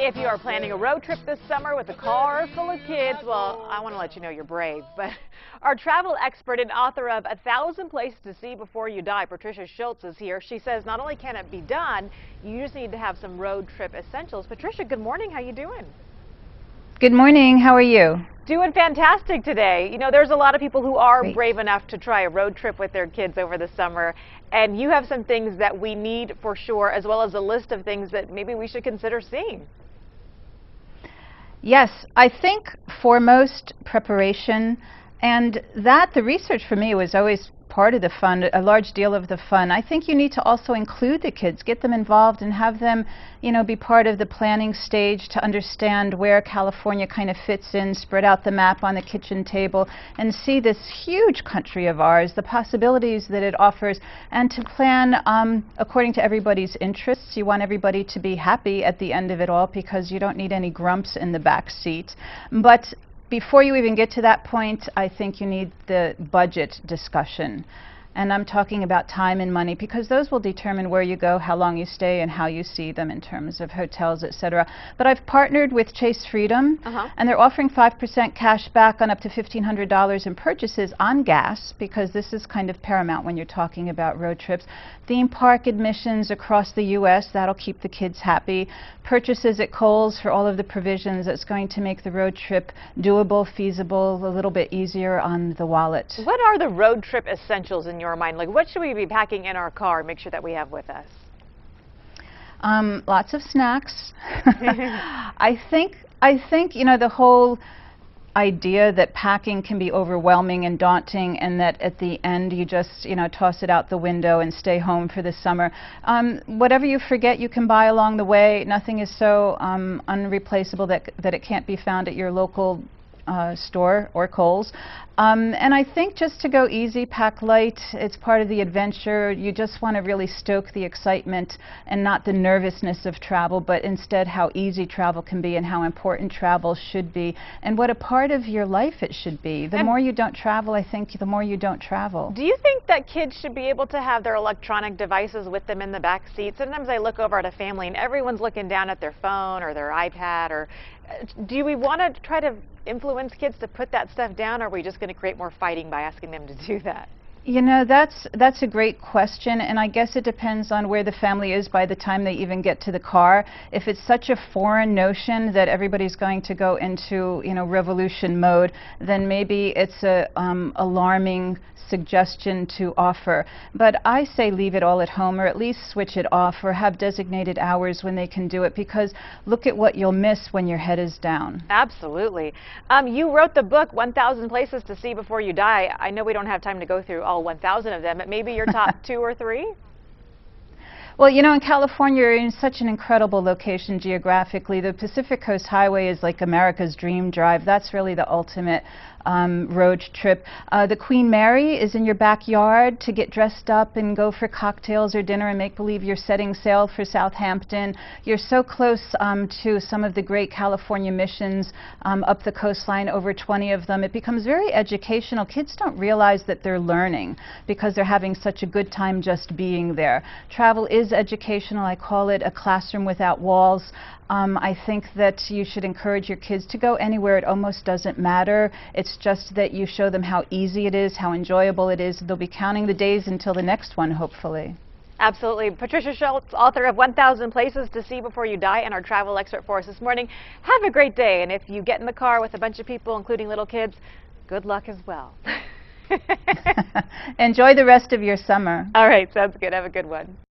If you are planning a road trip this summer with a car full of kids, well, I want to let you know you're brave. But our travel expert and author of 1,000 Places to See Before You Die, Patricia Schultz, is here. She says not only can it be done, you just need to have some road trip essentials. Patricia, good morning. How you doing? Good morning. How are you? Doing fantastic today. You know, there's a lot of people who are Great. brave enough to try a road trip with their kids over the summer, and you have some things that we need for sure, as well as a list of things that maybe we should consider seeing. Yes, I think foremost preparation, and that the research for me was always part of the fun, a large deal of the fun. I think you need to also include the kids, get them involved and have them, you know, be part of the planning stage to understand where California kind of fits in, spread out the map on the kitchen table and see this huge country of ours, the possibilities that it offers, and to plan according to everybody's interests. You want everybody to be happy at the end of it all because you don't need any grumps in the back seat. But before you even get to that point, I think you need the budget discussion. And I'm talking about time and money because those will determine where you go, how long you stay, and how you see them in terms of hotels, etc. But I've partnered with Chase Freedom, and they're offering 5% cash back on up to $1,500 in purchases on gas, because this is kind of paramount when you're talking about road trips. Theme park admissions across the U.S., that'll keep the kids happy. Purchases at Kohl's for all of the provisions that's going to make the road trip doable, feasible, a little bit easier on the wallet. What are the road trip essentials in your mind? Like, what should we be packing in our car, make sure that we have with us? Lots of snacks. I think, you know, the whole idea that packing can be overwhelming and daunting, and that at the end you just, you know, toss it out the window and stay home for the summer. Whatever you forget, you can buy along the way. Nothing is so unreplaceable that it can't be found at your local store or Kohl's. And I think just to go easy, pack light. It's part of the adventure. You just want to really stoke the excitement and not the nervousness of travel, but instead how easy travel can be and how important travel should be and what a part of your life it should be. The more you don't travel, I think the more you don't travel. Do you think that kids should be able to have their electronic devices with them in the back seat? Sometimes I look over at a family and everyone's looking down at their phone or their iPad. Or do we want to try to influence kids to put that stuff down, or are we just going to create more fighting by asking them to do that? You know, that's a great question, and I guess it depends on where the family is by the time they even get to the car. If it's such a foreign notion that everybody's going to go into, you know, revolution mode, then maybe it's a alarming suggestion to offer. But I say leave it all at home, or at least switch it off, or have designated hours when they can do it, because look at what you'll miss when your head is down. Absolutely. You wrote the book 1,000 Places to See Before You Die. I know we don't have time to go through all 1,000 of them, but maybe your top 2 or 3? Well, you know, in California, you're in such an incredible location geographically. The Pacific Coast Highway is like America's dream drive. That's really the ultimate road trip. The Queen Mary is in your backyard to get dressed up and go for cocktails or dinner and make believe you're setting sail for Southampton. You're so close to some of the great California missions up the coastline, over 20 of them. It becomes very educational. Kids don't realize that they're learning because they're having such a good time just being there. Travel is educational. I call it a classroom without walls. I think that you should encourage your kids to go anywhere. It almost doesn't matter. It's just that you show them how easy it is, how enjoyable it is. They'll be counting the days until the next one, hopefully. Absolutely. Patricia Schultz, author of 1,000 Places to See Before You Die, and our travel expert for us this morning. Have a great day, and if you get in the car with a bunch of people, including little kids, good luck as well. Enjoy the rest of your summer. All right, sounds good. Have a good one.